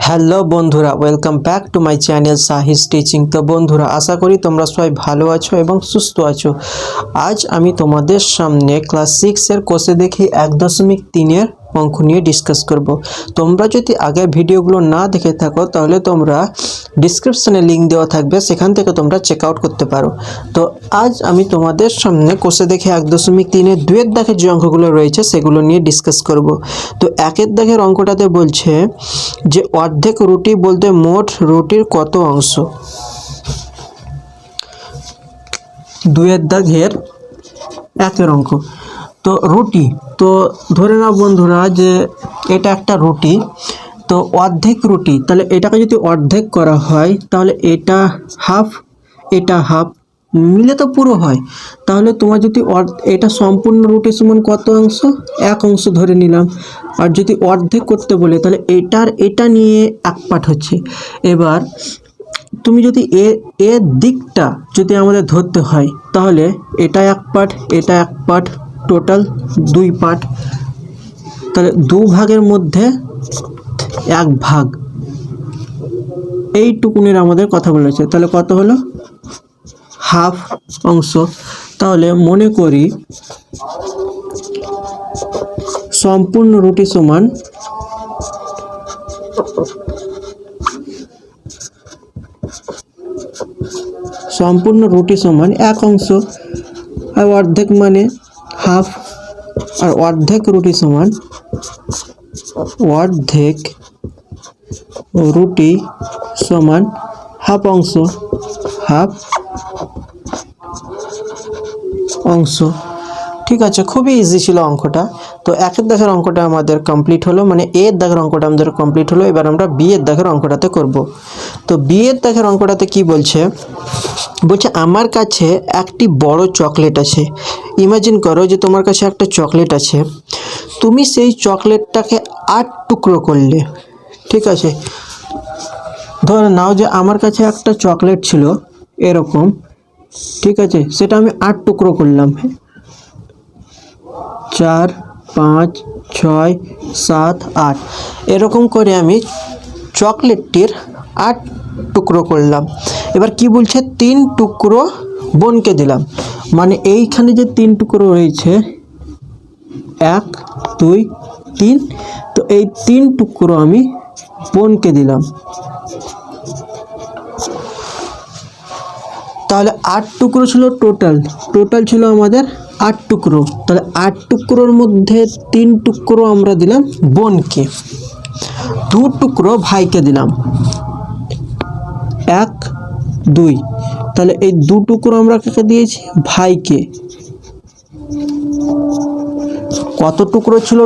Hello বন্ধুরা, welcome back to my channel Sahis teaching. তো বন্ধুরা, আশা করি তোমরা সবাই ভালো আছো এবং সুস্থ আছো। আজ আমি তোমাদের সামনে ক্লাস 6-এর কোষে দেখি 1.3-এর অঙ্ক নিয়ে ডিসকাস করব। তোমরা যদি আগের ভিডিওগুলো না দেখে থাকো তাহলে তোমরা ডিসক্রিপশনে লিঙ্ক দেওয়া থাকবে, সেখান থেকে তোমরা চেক আউট করতে পারো। তো আজ আমি তোমাদের সামনে কোষে দেখে 1.3-এর 2-এর দাগের যে অঙ্কগুলো রয়েছে সেগুলো নিয়ে ডিসকাস করব। তো 1-এর দাগের অঙ্কটাতে বলছে যে অর্ধেক রুটি বলতে মোট রুটির কত অংশ। 2-এর দাগের 1-এর অঙ্ক। তো রুটি, তো ধরে নাও বন্ধুরা যে এটা একটা রুটি, তো অর্ধেক রুটি, তাহলে এটাকে যদি অর্ধেক করা হয় তাহলে এটা হাফ, এটা হাফ মিলে তো পুরো হয়। তাহলে তোমার যদি এটা সম্পূর্ণ রুটি সমান কত অংশ? 1 অংশ ধরে নিলাম। আর যদি অর্ধেক করতে বলে তাহলে এটা নিয়ে 1 পার্ট হচ্ছে। এবার তুমি যদি এর দিকটা যদি আমাদের ধরতে হয় তাহলে এটা 1 পার্ট, এটা 1 পার্ট, টোটাল 2 পার্ট। তাহলে 2 ভাগের মধ্যে 1 ভাগ, এইটুকুনির আমাদের কথা বলেছে। তাহলে কত হলো? হাফ অংশ। তাহলে মনে করি সম্পূর্ণ রুটি সমান সম্পূর্ণ রুটি সমান 1 অংশ, আর অর্ধেক মানে হাফ। আর অর্ধেক রুটি সমান হাফ অংশ, হাফ অংশ। ঠিক আছে, খুবই ইজি ছিল অঙ্কটা। তো 1-এর দাগের অঙ্কটা আমাদের কমপ্লিট হলো, মানে এর দাগের অঙ্কটা আমাদের কমপ্লিট হলো। এবার আমরা বি-এর দাগের অঙ্কটাতে করব। তো বি-এর দাগের অঙ্কটাতে কি বলছে? বলছে আমার কাছে একটি বড় চকলেট আছে। ইমাজিন করো যে তোমার কাছে একটা চকলেট আছে, তুমি সেই চকলেটটাকে 8 টুকরো করলে। ঠিক আছে, ধরে নাও যে আমার কাছে একটা চকলেট ছিল এরকম, ঠিক আছে, সেটা আমি 8 টুকরো করলাম। 4, 5, 6, 7, 8 এরকম করে আমি চকলেটটির 8 টুকরো করলাম। এবার কি বলছে? 3 টুকরো বোনকে দিলাম। মানে এইখানে যে 3 টুকরো রয়েছে 1, 2, 3, তো এই 3 টুকরো আমি বোনকে দিলাম। তাহলে 8 টুকরো ছিল টোটাল ছিল আমাদের 8 টুকরো। তাহলে 8 টুকরোর মধ্যে 3 টুকরো আমরা দিলাম বোনকে, 2 টুকরো ভাইকে দিলাম, 1, 2। তাহলে এই 2 টুকরো আমরা কাকে দিয়েছি? ভাইকে। কত টুকরো ছিল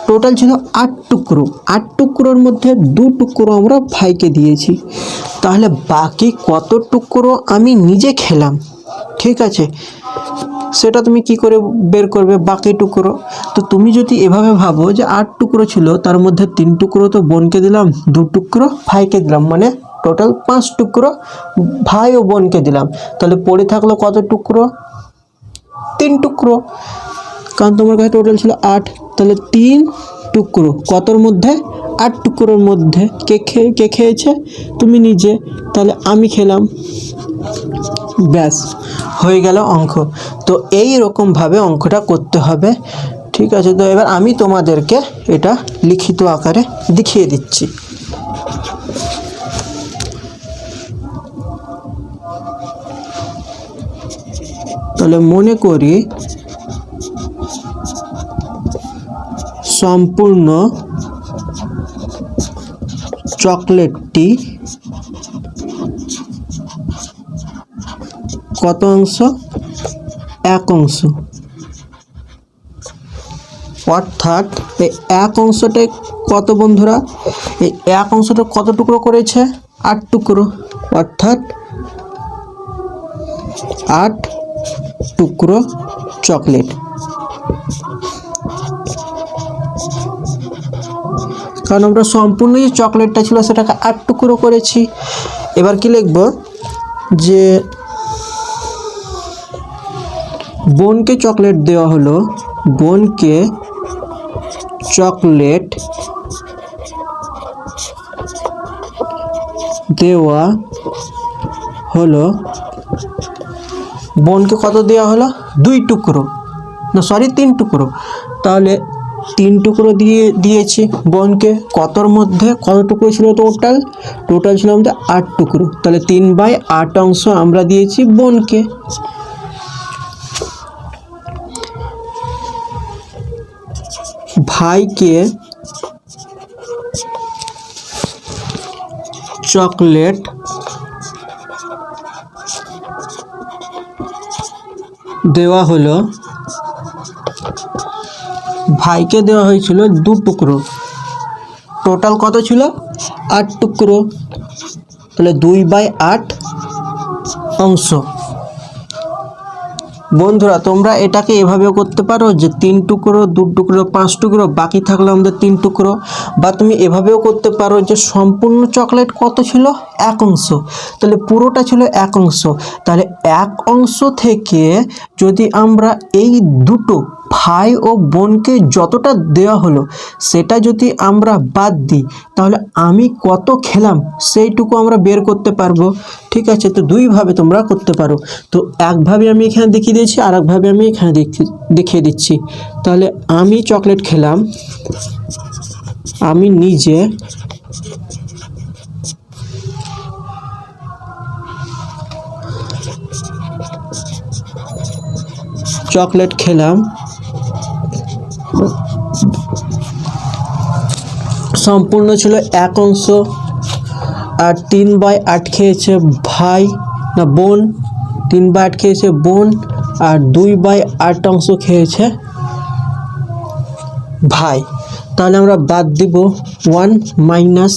টোটাল ছিল 8 টুকরো। 8 টুকরোর মধ্যে 2 টুকরো আমরা ভাইকে দিয়েছি। তাহলে বাকি কত টুকরো আমি নিজে খেলাম? ঠিক আছে, সেটা তুমি কি করে বের করবে বাকি টুকরো? তো তুমি যদি এভাবে ভাবো যে 8 টুকরো ছিল, তার মধ্যে 3 টুকরো তো বোনকে দিলাম, 2 টুকরো ভাইকে দিলাম, মানে টোটাল 5 টুকরো ভাই ও বোনকে দিলাম। তাহলে পড়ে থাকলো কত টুকরো? 3 টুকরো, কারণ তোমার কাছে টোটাল ছিল 8। তাহলে 3 টুকরো কতর মধ্যে? 8 টুকরোর মধ্যে। কে খেয়েছে? তুমি নিজে। তাহলে আমি খেলাম। ব্যাস, হয়ে গেল অঙ্ক। তো এই রকমভাবে অঙ্কটা করতে হবে। ঠিক আছে, তো এবার আমি তোমাদেরকে এটা লিখিত আকারে দেখিয়ে দিচ্ছি। তাহলে মনে করি সম্পূর্ণ চকলেটটি কত অংশ? 1 অংশ। অর্থাৎ এই 1 অংশটা কত বন্ধুরা? এই 1 অংশটা কত টুকরো করেছে? 8 টুকরো। অর্থাৎ 8 টুকরো চকলেট। কারণ আমরা সম্পূর্ণ যে চকলেটটা ছিল সেটাকে 8 টুকরো করেছি। এবার কি লিখব? যে বোনকে চকলেট দেওয়া হলো, বোনকে চকলেট দেওয়া হলো, বোনকে কত দেওয়া হলো? 2 টুকরো, না সরি 3 টুকরো। তাহলে 3 টুকরো দিয়েছি বোনকে। কতর মধ্যে কত টুকরো ছিল টোটাল? টোটাল ছিল আমাদের 8 টুকরো। তাহলে 3/8 অংশ আমরা দিয়েছি বোনকে। ভাইকে চকলেট দেওয়া হলো, ভাইকে দেওয়া হয়েছিল 2 টুকরো। টোটাল কত ছিল? 8 টুকরো। তাহলে 2/8 অংশ। বন্ধুরা তোমরা এটাকে এভাবেও করতে পারো যে 3 টুকরো, 2 টুকরো, 5 টুকরো, বাকি থাকলো আমাদের 3 টুকরো। বা তুমি এভাবেও করতে পারো যে সম্পূর্ণ চকলেট কত ছিল? 1 অংশ। তাহলে পুরোটা ছিল 1 অংশ। তাহলে 1 অংশ থেকে যদি আমরা এই দুটো ভাই ও বোনকে যতটা দেওয়া হলো সেটা যদি আমরা বাদ দিই, তাহলে আমি কত খেলাম সেইটুকু আমরা বের করতে পারবো। ঠিক আছে, তো দুইভাবে তোমরা করতে পারো। তো একভাবে আমি এখানে দেখিয়ে দিয়েছি, আর একভাবে আমি এখানে দেখিয়ে দিচ্ছি। তাহলে আমি চকলেট খেলাম, আমি নিজে চকলেট খেলাম, সম্পূর্ণ ছিল 1 অংশ। আর 3/8 খেয়েছে ভাই, না বোন, 3/8 খেয়েছে বোন, আর 2/8 অংশ খেয়েছে ভাই। তাহলে আমরা বাদ দিব 1 মাইনাস,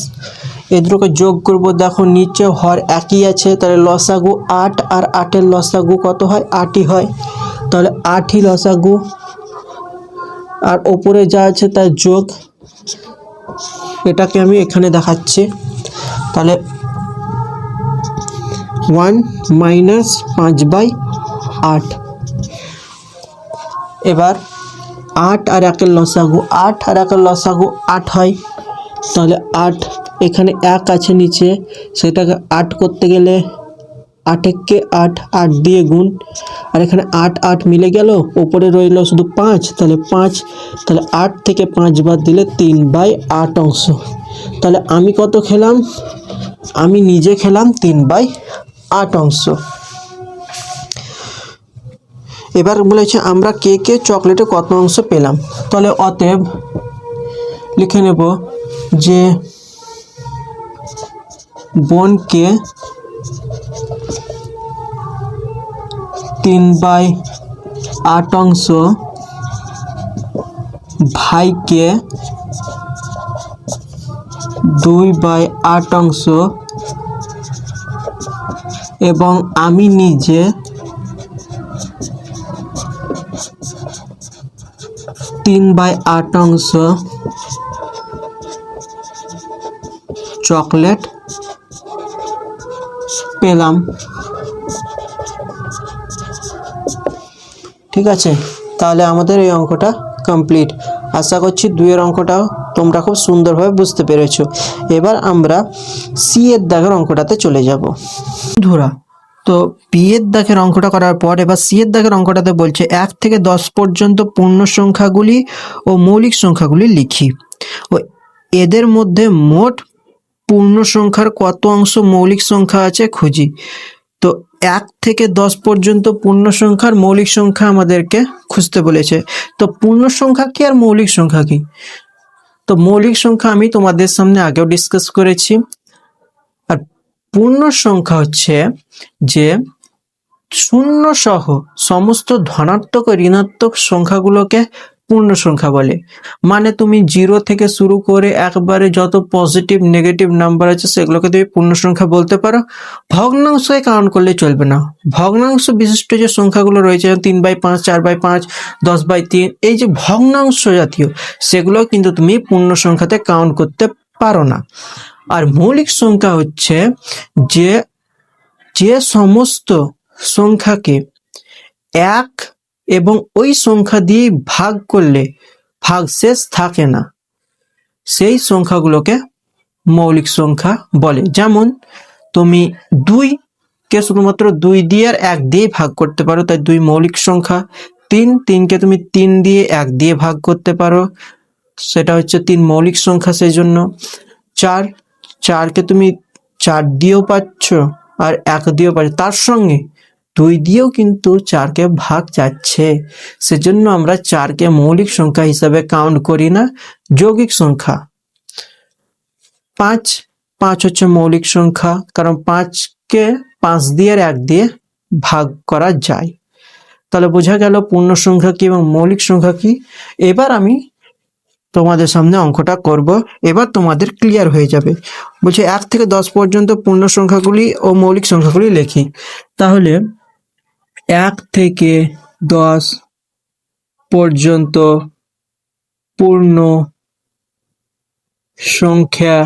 এ দুটোকে যোগ করব। দেখো নিচে হর একই আছে, তাহলে লসাগু 8, আর 8-এর লসাগু কত হয়? 8ই হয়। তাহলে 8ই লসাগু, আর ওপরে যা আছে তার যোগ। এটাকে আমি এখানে দেখাচ্ছি। তাহলে 1 মাইনাস 5/8। এবার 8 আর 1-এর লসাগু, 8 আর 1-এর লসাগু 8 হয়। তাহলে 8, এখানে 1 আছে নিচে, সেটাকে 8 করতে গেলে 8-একে 8, 8 দিয়ে গুণ, আর এখানে 8 8 মিলে গেল, ওপরে রইল শুধু 5, তাহলে 5। তাহলে 8 থেকে 5 বাদ দিলে 3/8 অংশ। তাহলে আমি কত খেলাম? আমি নিজে খেলাম 3/8 অংশ। এবার বলেছে আমরা কে কে চকলেটে কত অংশ পেলাম। তাহলে অতএব লিখে নেব যে বোনকে 3/8 অংশ, ভাইকে 2/8 অংশ, এবং আমি নিজে 3/8 অংশ চকলেট পেলাম। ঠিক আছে, তাহলে আমাদের এই অঙ্কটা কমপ্লিট। আশা করছি 2-এর অঙ্কটাও তোমরা খুব সুন্দরভাবে বুঝতে পেরেছো। এবার আমরা সি এর দাগের অঙ্কটাতে চলে যাব। বন্ধুরা তো পি এর দাগের অঙ্কটা করার পর এবার সি এর দাগের অঙ্কটাতে বলছে 1 থেকে 10 পর্যন্ত পূর্ণ সংখ্যাগুলি ও মৌলিক সংখ্যাগুলি লিখি ও এদের মধ্যে মোট পূর্ণ সংখ্যার কত অংশ মৌলিক সংখ্যা আছে খুঁজি। তো 1 থেকে 10 পর্যন্ত পূর্ণ সংখ্যার মৌলিক সংখ্যা আমাদেরকে খুঁজতে বলেছে। তো পূর্ণ সংখ্যা কি আর মৌলিক সংখ্যা কি? তো মৌলিক সংখ্যা আমি তোমাদের সামনে আগেও ডিসকাস করেছি। আর পূর্ণ সংখ্যা হচ্ছে যে শূন্য সহ সমস্ত ধনাত্মক ও ঋণাত্মক সংখ্যাগুলোকে পূর্ণ সংখ্যা বলে। মানে তুমি 0 থেকে শুরু করে একবারে যত পজিটিভ নেগেটিভ নাম্বার আছে সেগুলোকে তুমি পূর্ণ সংখ্যা বলতে পারো। ভগ্নাংশে কাউন্ট করলে চলবে না। ভগ্নাংশ বিশিষ্ট যে সংখ্যাগুলো রয়েছে 3/5, 4/5, 10/3, এই যে ভগ্নাংশ জাতীয় সেগুলো কিন্তু তুমি পূর্ণ সংখ্যাতে কাউন্ট করতে পারো না। আর মৌলিক সংখ্যা হচ্ছে যে যে সমস্ত সংখ্যাকে 1 এবং ওই সংখ্যা দিয়ে ভাগ করলে ভাগশেষ থাকে না, সেই সংখ্যাগুলোকে মৌলিক সংখ্যা বলে। যেমন তুমি 2 কে শুধুমাত্র 2 দিয়ে আর 1 দিয়ে ভাগ করতে পারো, তাই 2 মৌলিক সংখ্যা। 3 কে তুমি 3 দিয়ে 1 দিয়ে ভাগ করতে পারো, সেটা হচ্ছে 3 মৌলিক সংখ্যা, সেই জন্য। 4 কে তুমি 4 দিয়েও পাচ্ছ আর 1 দিয়েও পাচ্ছ, তার সঙ্গে 2 দিয়েও কিন্তু 4 কে ভাগ যাচ্ছে, সেজন্য আমরা 4 কে মৌলিক সংখ্যা হিসাবে কাউন্ট করি না, যৌগিক সংখ্যা। 5 হচ্ছে মৌলিক সংখ্যা, কারণ 5 কে 5 দিয়ে আর 1 দিয়ে ভাগ করা যায়। তাহলে বোঝা গেল পূর্ণ সংখ্যা কি এবং মৌলিক সংখ্যা কি। এবার আমি তোমাদের সামনে অঙ্কটা করব, এবার তোমাদের ক্লিয়ার হয়ে যাবে। বলছে 1 থেকে 10 পর্যন্ত পূর্ণ সংখ্যাগুলি ও মৌলিক সংখ্যাগুলি লিখি। তাহলে 1 থেকে 10 পর্যন্ত পূর্ণ সংখ্যাগুলি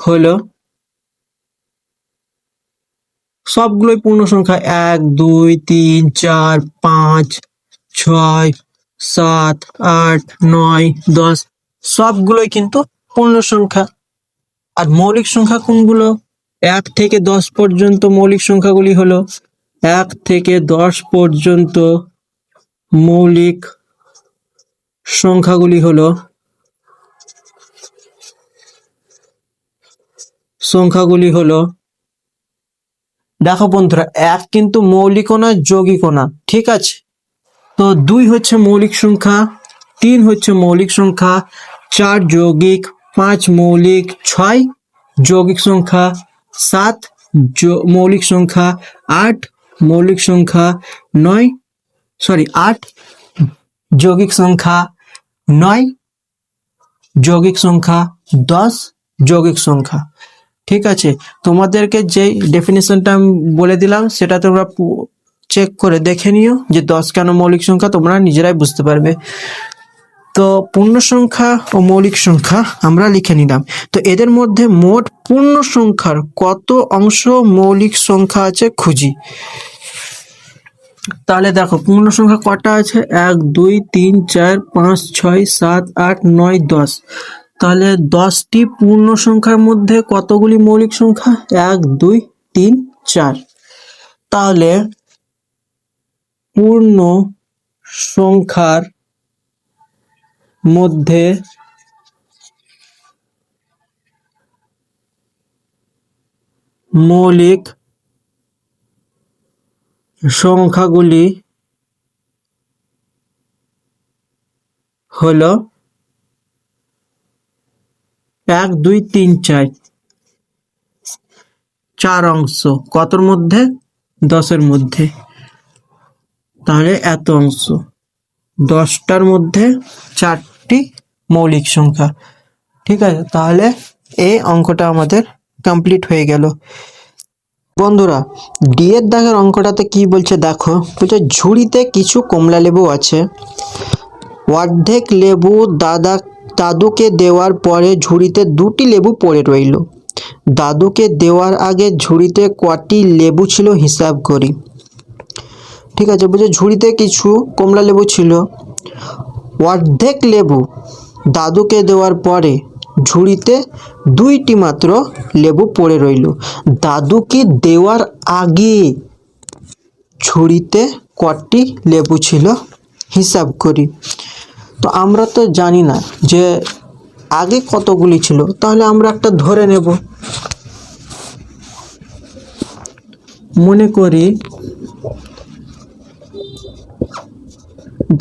হলো, সবগুলোই পূর্ণ সংখ্যা। 1, 2, 3, 4, 5, 6, 7, 8, 9, 10 সবগুলোই কিন্তু পূর্ণ সংখ্যা। আর মৌলিক সংখ্যা কোনগুলো? 1 থেকে 10 পর্যন্ত মৌলিক সংখ্যাগুলি হলো, 1 থেকে 10 পর্যন্ত মৌলিক সংখ্যাগুলি হলো দেখো বন্ধুরা, 1 কিন্তু মৌলিকও না যৌগিকও না, ঠিক আছে? তো 2 হচ্ছে মৌলিক সংখ্যা, 3 হচ্ছে মৌলিক সংখ্যা, 4 যৌগিক, 5 মৌলিক, 6 যৌগিক সংখ্যা, 7 মৌলিক সংখ্যা, 8 মৌলিক সংখ্যা, 8 যৌগিক সংখ্যা, 9 যৌগিক সংখ্যা, 10 যৌগিক সংখ্যা। ঠিক আছে, তোমাদেরকে যে ডেফিনেশনটা আমি বলে দিলাম সেটা তোমরা চেক করে দেখে নিও যে 10 কেন মৌলিক সংখ্যা, তোমরা নিজেরাই বুঝতে পারবে। তো পূর্ণ সংখ্যা ও মৌলিক সংখ্যা আমরা লিখে নিলাম। তো এদের মধ্যে মোট পূর্ণ সংখ্যার কত অংশ মৌলিক সংখ্যা আছে খুঁজি। তাহলে দেখো পূর্ণ সংখ্যা কটা আছে, 1, 2, 3, 4, 5, 6, 7, 8, 9, 10। তাহলে 10টি পূর্ণ সংখ্যার মধ্যে কতগুলি মৌলিক সংখ্যা? 1, 2, 3, 4। তাহলে পূর্ণ সংখ্যার মধ্যে মৌলিক সংখ্যাগুলি হলো 1, 2, 3, 4। 4 অংশ কতর মধ্যে? 10-এর মধ্যে। তাহলে এত অংশ, 10টার মধ্যে 4টি মৌলিক সংখ্যা। ঠিক আছে, তাহলে এই অঙ্কটা আমাদের কমপ্লিট হয়ে গেল। বন্ধুরা, ডি এর দাগের অঙ্কটাতে কি বলছে দেখো। বলছে ঝুড়িতে কিছু কমলা লেবু আছে, অর্ধেক লেবু দাদুকে দেওয়ার পরে ঝুড়িতে 2টি লেবু পড়ে রইল। দাদুকে দেওয়ার আগে ঝুড়িতে কটি লেবু ছিল হিসাব করি। ঠিক আছে, বলছে ঝুড়িতে কিছু কমলা লেবু ছিল, অর্ধেক লেবু দাদুকে দেওয়ার পরে ঝুড়িতে 2টি মাত্র লেবু পড়ে রইল। দাদুকে দেওয়ার আগে ঝুড়িতে কটি লেবু ছিল হিসাব করি। তো আমরা তো জানি না যে আগে কতগুলি ছিল, তাহলে আমরা একটা ধরে নেব। মনে করি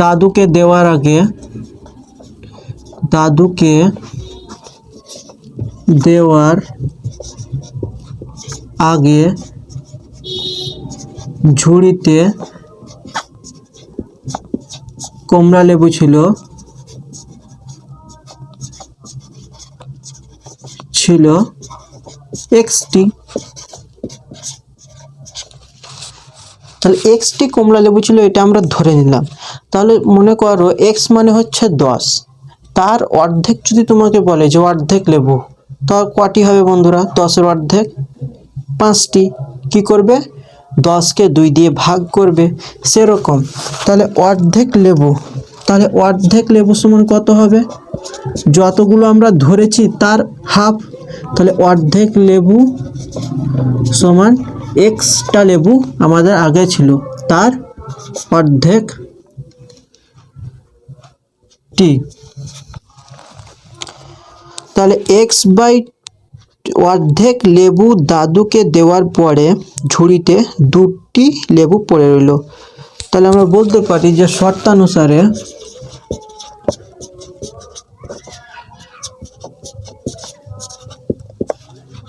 দাদুকে দেওয়ার আগে ঝুড়িতে কমলা লেবু ছিল 6টি। তাহলে 6টি কমলা লেবু ছিল, এটা আমরা ধরে নিলাম। তাহলে মনে করো x মানে হচ্ছে 10, তার অর্ধেক যদি তোমাকে বলে যে অর্ধেক লেবু, তো কটি হবে বন্ধুরা? 10-এর অর্ধেক 5টি। কি করবে? 10কে 2 দিয়ে ভাগ করবে, সেরকম। তাহলে অর্ধেক লেবু সমান কত হবে? যতগুলো আমরা ধরেছি তার হাফ, তাহলে অর্ধেক লেবু সমান এক্সটা লেবু আমাদের আগে ছিল তার অর্ধেক টি। তাহলে এক্স বাই অর্ধেক লেবু দাদুকে দেওয়ার পরে ঝুড়িতে 2টি লেবু পড়ে রইল। তাহলে আমরা বলতে পারি যে শর্তানুসারে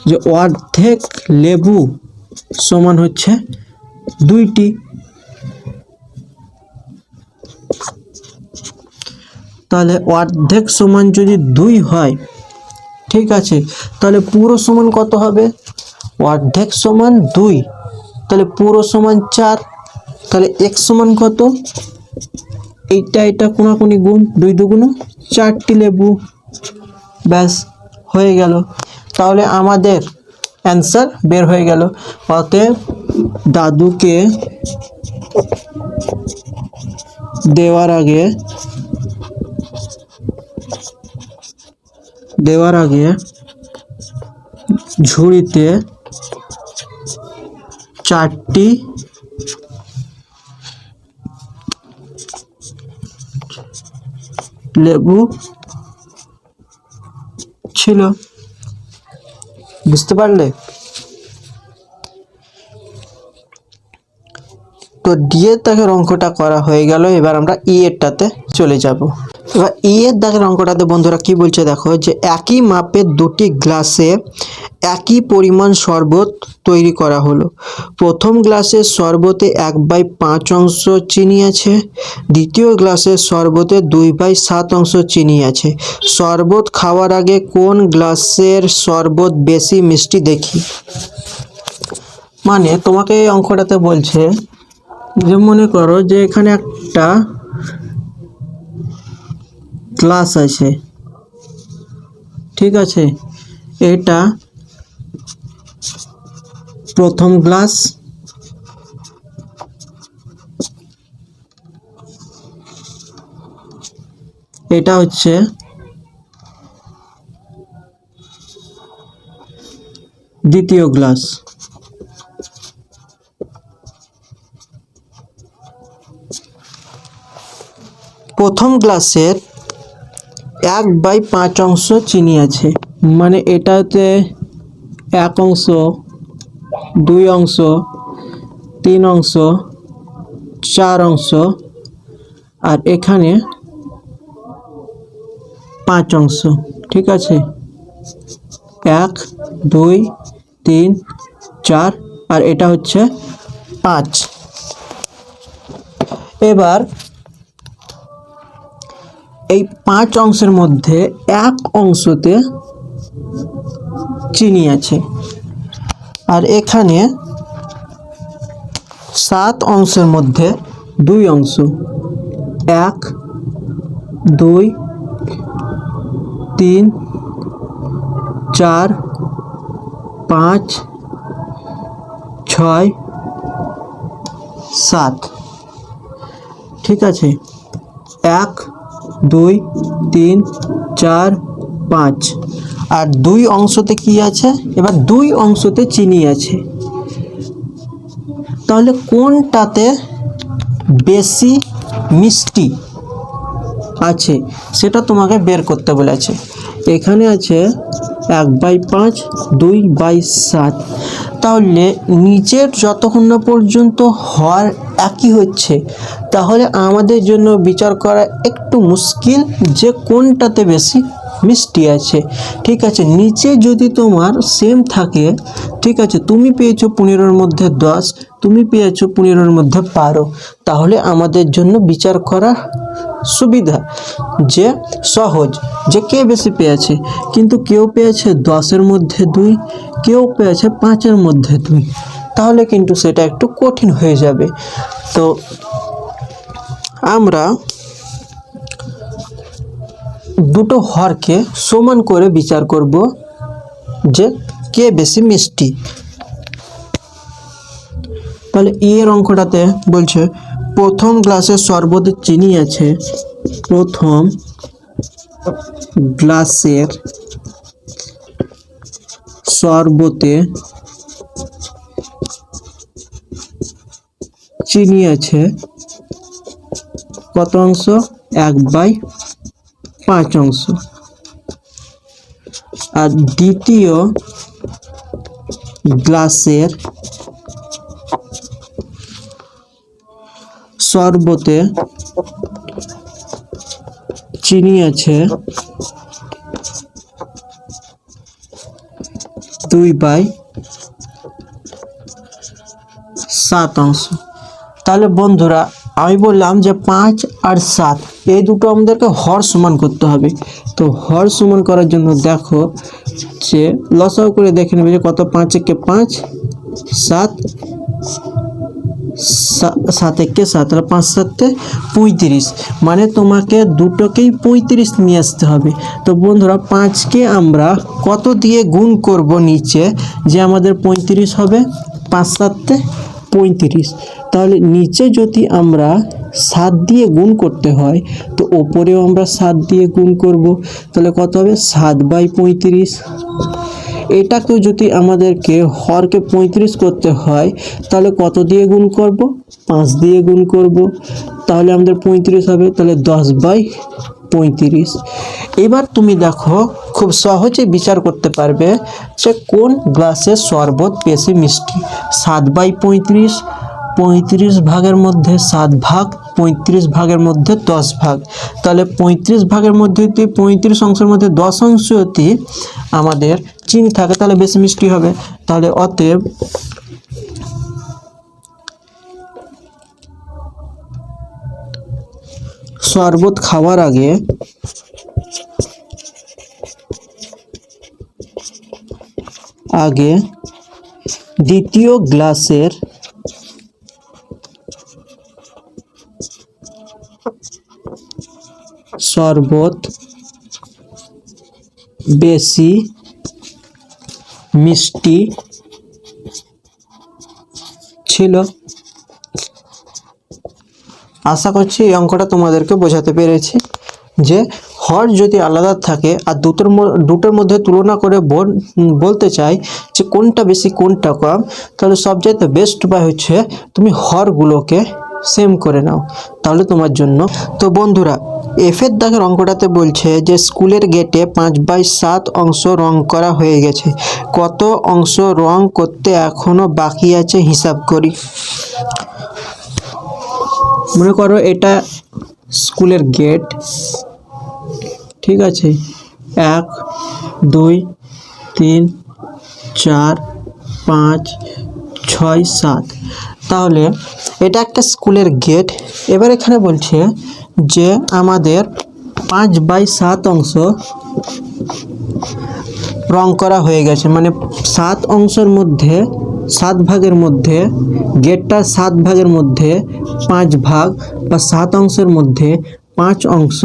যে অর্ধেক লেবু সমান হচ্ছে 2টি। তাহলে অর্ধেক সমান যদি 2 হয়, ঠিক আছে, তাহলে পুরো সমান কত হবে? অর্ধেক সমান 2, তাহলে পুরো সমান 4। তাহলে x সমান কত? এটা কোনাকুনি গুণ, 2 দুগুণ 4টি লেবু, ব্যাস হয়ে গেল। তাহলে আমাদের অ্যান্সার বের হয়ে গেল। অতএব দাদুকে দেওয়ার আগে ঝুড়িতে 4টি লেবু ছিল। বুঝতে পারলে? তো ডি এর দাগের অঙ্কটা করা হয়ে গেল। এবার আমরা ই এরটাতে চলে যাব। এবার ই এর দাগের অঙ্কটাতে বন্ধুরা কি বলছে দেখো, যে একই মাপের 2টি গ্লাসে একই পরিমাণ শরবত তৈরি করা হলো। প্রথম গ্লাসের শরবতে 1/5 অংশ চিনি আছে, দ্বিতীয় গ্লাসের শরবতে 2/7 অংশ চিনি আছে। শরবত খাওয়ার আগে কোন গ্লাসের শরবত বেশি মিষ্টি দেখি। মানে তোমাকে এই অঙ্কটাতে বলছে যে মনে করো যে এখানে একটা গ্লাস আছে, ঠিক আছে, এটা প্রথম গ্লাস, এটা হচ্ছে দ্বিতীয় গ্লাস। প্রথম গ্লাসের 1/5 অংশ চিনি আছে, মানে এটাতে 1 অংশ, 2 অংশ, 3 অংশ, 4 অংশ, আর এখানে 5 অংশ, ঠিক আছে, 1 2 3 4, আর এটা হচ্ছে 5। এবার এই 5 অংশের মধ্যে 1 অংশতে চিনি আছে, আর এখানে 7 অংশের মধ্যে 2 অংশ, 1 2 3 4 5 6 7, ঠিক আছে, 1 2 3 4 5, আর 2 অংশতে কি আছে? এবার 2 অংশতে চিনি আছে। তাহলে কোনটাতে বেশি মিষ্টি আছে সেটা তোমাকে বের করতে বলেছে। এখানে আছে 1/5 2/7। তাহলে নিচের যতক্ষণ না পর্যন্ত হর একই হচ্ছে, তাহলে আমাদের জন্য বিচার করা একটু মুশকিল যে কোনটাতে বেশি মিষ্টি আছে। ঠিক আছে, নিচে যদি তোমার সেম থাকে, ঠিক আছে, তুমি পেয়েছো 15-র মধ্যে 10, তুমি পেয়েছো 15-র মধ্যে 12, তাহলে আমাদের জন্য বিচার করা সুবিধা, যে সহজ, যে কে বেশি পেয়েছে। কিন্তু কেউ পেয়েছে 10-এর মধ্যে 2, কেউ পেয়েছে 5-এর মধ্যে 2, তাহলে কিন্তু সেটা একটু কঠিন হয়ে যাবে। তো আমরা দুটো হরকে সমান করে বিচার করব যে কে বেশি মিষ্টি। তাহলে এর অঙ্কটাতে বলছে প্রথম গ্লাসে শরবতে চিনি আছে, প্রথম গ্লাসের শরবতে চিনি আছে কত অংশ? 1/5 অংশ। আর দ্বিতীয় গ্লাসের শরবতে চিনি আছে 2/7 অংশ। তাহলে বন্ধুরা আমি বললাম যে 5 আর 7 এই দুটো আমাদেরকে হর সমান করতে হবে। তো হর সমান করার জন্য দেখো যে লসাগু করে দেখে নেবে যে কত, 5 একে 5, 7 7 একে 7, 5 7 35, মানে তোমাকে দুটোকেই 35 নিয়ে আসতে হবে। তো বন্ধুরা 5কে আমরা কত দিয়ে গুণ করব নিচে যে আমাদের 35 হবে? 5 7 35। তাহলে নিচে যদি আমরা 7 দিয়ে গুণ করতে হয় তো ওপরেও আমরা 7 দিয়ে গুণ করব। তাহলে কত হবে? 7/35। এটাকেও যদি আমাদেরকে হরকে 35 করতে হয় তাহলে কত দিয়ে গুণ করব? 5 দিয়ে গুণ করব। তাহলে আমাদের 35 হবে। তাহলে 10/35। এবার তুমি দেখো খুব সহজে বিচার করতে পারবে যে কোন গ্লাসের শরবত বেশি মিষ্টি। 7/35, 35 ভাগের মধ্যে 7 ভাগ, 35 ভাগের মধ্যে 10 ভাগ। তাহলে 35 ভাগের মধ্যে যদি 35 অংশের মধ্যে 10 অংশ যদি আমাদের চিনি থাকে তাহলে বেশি মিষ্টি হবে। তাহলে অতএব শরবত খাওয়ার আগে দ্বিতীয় গ্লাসের শরবত বেশি মিষ্টি ছিল। আশা করছি এই অঙ্কটা তোমাদেরকে বোঝাতে পেরেছি যে হর যদি আলাদা থাকে আর দুটোর মধ্যে তুলনা করে বলতে চাই যে কোনটা বেশি কোনটা কম, তাহলে সবচাইতে বেস্ট উপায় হচ্ছে তুমি হরগুলোকে সেম করে নাও, তাহলে তোমার জন্য। তো বন্ধুরা এফের দাগের অঙ্কটাতে বলছে যে স্কুলের গেটে 5/7 অংশ রং করা হয়ে গেছে, কত অংশ রং করতে এখনো বাকি আছে হিসাব করি। মনে করো এটা স্কুলের গেট, ঠিক আছে, 1 2 3 4 5 6 7। তাহলে এটা একটা স্কুলের গেট। এবার এখানে বলছে যে আমাদের 5/7 অংশ রং করা হয়ে গেছে, মানে 7 অংশের মধ্যে 7 ভাগের মধ্যে গেটটার 7 ভাগের মধ্যে 5 ভাগ বা 7 অংশের মধ্যে 5 অংশ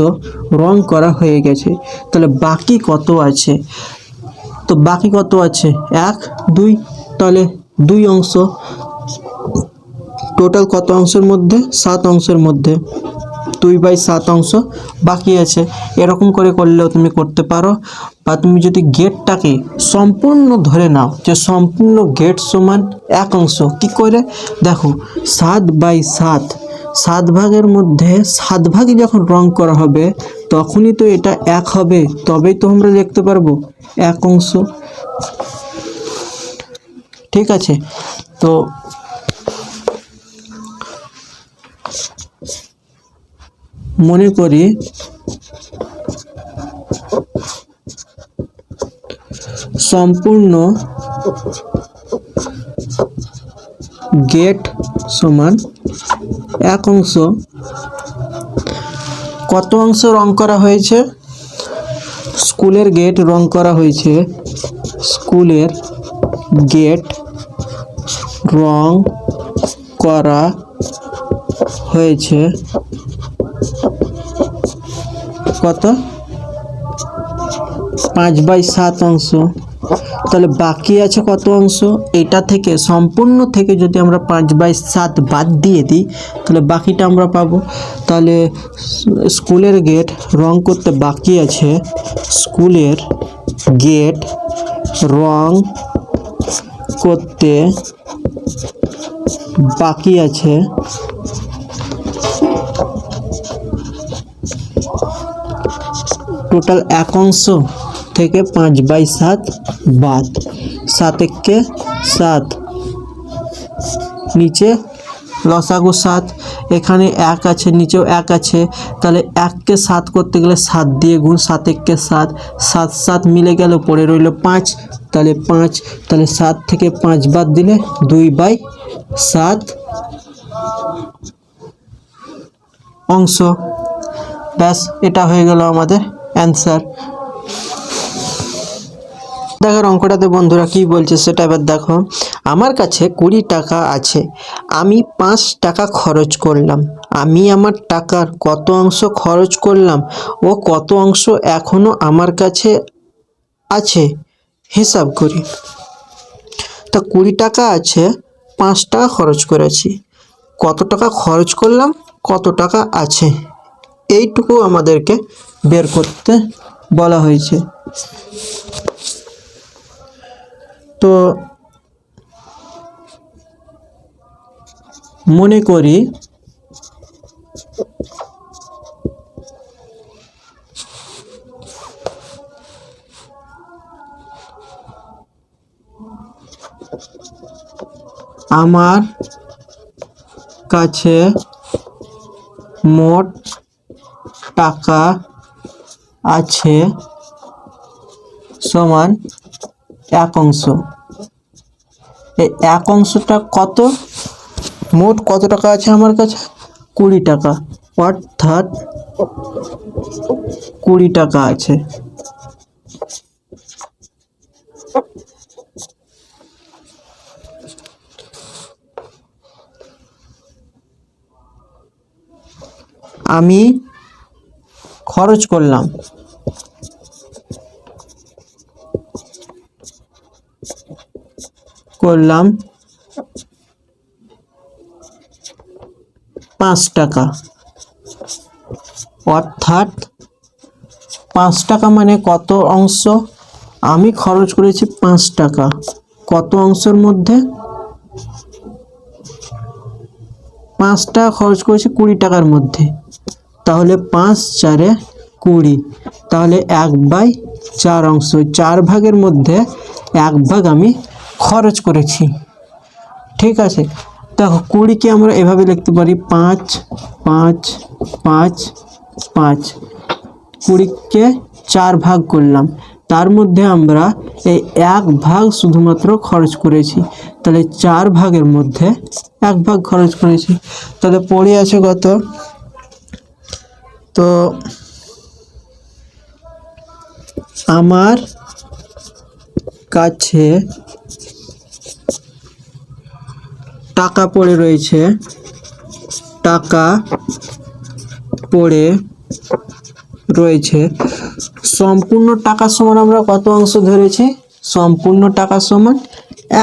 রং করা হয়ে গেছে। তাহলে বাকি কত আছে? তো বাকি কত আছে? 1 2, তাহলে 2 অংশ। টোটাল কত অংশের মধ্যে? 7 অংশের মধ্যে 2/7 অংশ বাকি আছে। এরকম করে করলেও তুমি করতে পারো, বা তুমি যদি গেটটাকে সম্পূর্ণ ধরে নাও যে সম্পূর্ণ গেট সমান 1 অংশ, কি করে দেখো 7/7, 7 ভাগের মধ্যে 7 ভাগই যখন রং করা হবে তখনই তো এটা 1 হবে, তবেই তো আমরা লিখতে পারবো 1 অংশ। ঠিক আছে, তো মনে করি সম্পূর্ণ গেট সমান 1 অংশ। কত অংশ রং করা হয়েছে? স্কুলের গেট রং করা হয়েছে, স্কুলের গেট রং করা হয়েছে কত? 5/7 অংশ। তাহলে বাকি আছে কত অংশ? এটা থেকে সম্পূর্ণ থেকে যদি আমরা 5/7 বাদ দিয়ে দিই তাহলে বাকিটা আমরা পাবো। তাহলে স্কুলের গেট রং করতে বাকি আছে, স্কুলের গেট রং করতে বাকি আছে টোটাল 1 অংশ থেকে 5/7 বাদ, 7 একে 7, নিচে লসাগু 7, এখানে 1 আছে, নিচেও 1 আছে, তাহলে 1কে 7 করতে গেলে 7 দিয়ে গুণ, 7 একে 7, 7 7 মিলে গেল, পড়ে রইল 5, তাহলে 5, তাহলে 7 থেকে 5 বাদ দিলে 2/7 অংশ। ব্যাস, এটা হয়ে গেল আমাদের অ্যান্সার। দেখো অঙ্কটাতে বন্ধুরা কি বলছে সেটা এবার দেখো। আমার কাছে 20 টাকা আছে, আমি 5 টাকা খরচ করলাম, আমি আমার টাকার কত অংশ খরচ করলাম ও কত অংশ এখনো আমার কাছে আছে হিসাব করি। তা 20 টাকা আছে, 5 টাকা খরচ করেছি, কত টাকা খরচ করলাম, কত টাকা আছে, এইটুকু আমাদেরকে বের করতে বলা হয়েছে। তো মনে করি আমার কাছে মোট টাকা আছে সমান 1 অংশ। এই 1 অংশটা কত? মোট কত টাকা আছে আমার কাছে? 20 টাকা, অর্থাৎ 20 টাকা আছে। আমি খরচ করলাম করলাম 5 টাকা, অর্থাৎ 5 টাকা মানে কত অংশ? আমি খরচ করেছি 5 টাকা, কত অংশের মধ্যে? 5 টাকা খরচ করেছি 20 টাকার মধ্যে, তাহলে 5 4 20, তাহলে 1/4 অংশ, 4 ভাগের মধ্যে 1 ভাগ আমি খরচ করেছি। ঠিক আছে, দেখো 20কে আমরা এভাবে লিখতে পারি 5 5 5 5, 20কে 4 ভাগ করলাম, তার মধ্যে আমরা এই 1 ভাগ শুধুমাত্র খরচ করেছি, তাহলে 4 ভাগের মধ্যে 1 ভাগ খরচ করেছি, তাহলে পড়ে আছে কত? তো আমার কাছে টাকা পড়ে রয়েছে, টাকা পড়ে রয়েছে, সম্পূর্ণ টাকা সমান আমরা কত অংশ ধরেছি? সম্পূর্ণ টাকা সমান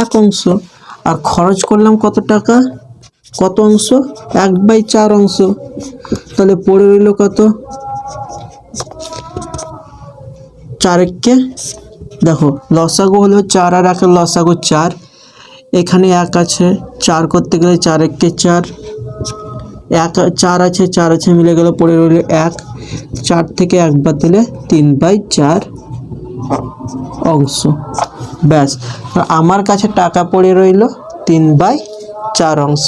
1 অংশ। আর খরচ করলাম কত টাকা, কত অংশ? 1/4 অংশ, তাহলে পড়ে রইল কত? 4 কে, দেখো লসাগু হলো 4 আর 1 লসাগু 4, এখানে 1 আছে, 4 করতে গেলে 4 একে 4, 4 আছে 4 আছে মিলে গেল, পড়ে রইল 1, 4 থেকে 1 বাদ দিলে 3/4 অংশ। ব্যাস, আমার কাছে টাকা পড়ে রইল 3/4 অংশ।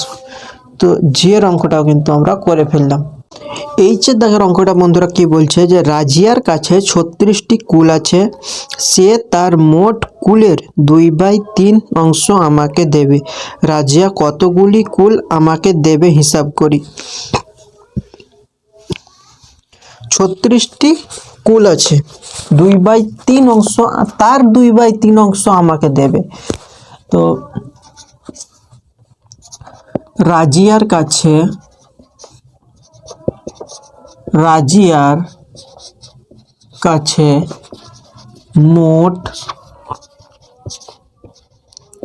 তো যে অঙ্কটাও কিন্তু আমরা করে ফেললাম। এইচের দাগের অঙ্কটা বন্ধুরা কি বলছে যে রাজিয়ার কাছে 36টি কুল আছে, সে তার মোট কুলের 2/3 অংশ আমাকে দেবে, রাজিয়া কতগুলি কুল আমাকে দেবে হিসাব করি। 36টি কুল আছে, 2/3 অংশ, তার 2/3 অংশ আমাকে দেবে। তো রাজিয়ার কাছে মোট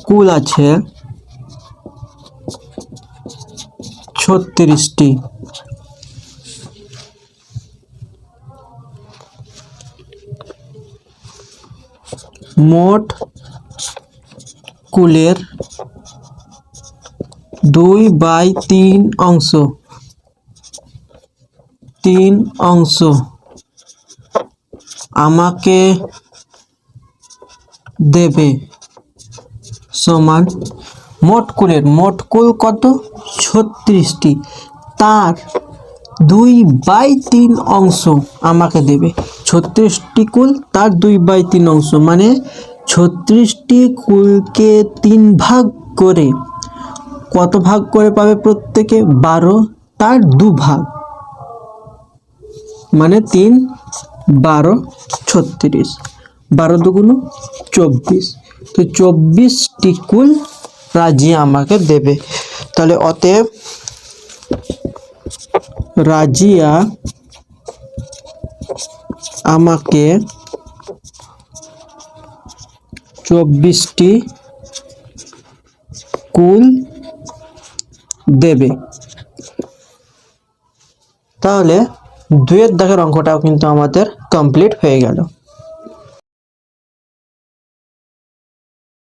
কুল আছে 36টি। মোট কুলের 2/3 অংশ, 3 অংশ আমাকে দেবে সমান মোট কুল কত? 36টি, তার 2/3 অংশ আমাকে দেবে। 36টি কুল, তার 2/3 অংশ, মানে 36টি কুলকে 3 ভাগ করে কত ভাগ করে পাবে প্রত্যেকে? 12, তার 2 ভাগ, মানে 3, 12, 36, 12 দুগুণ 24। তো 24টি কুল রাজিয়া আমাকে দেবে। তাহলে অতএব রাজিয়া আমাকে 24টি কুল দেবে। তাহলে 2 এর দাগের অঙ্কটাও কিন্তু আমাদের কমপ্লিট হয়ে গেল।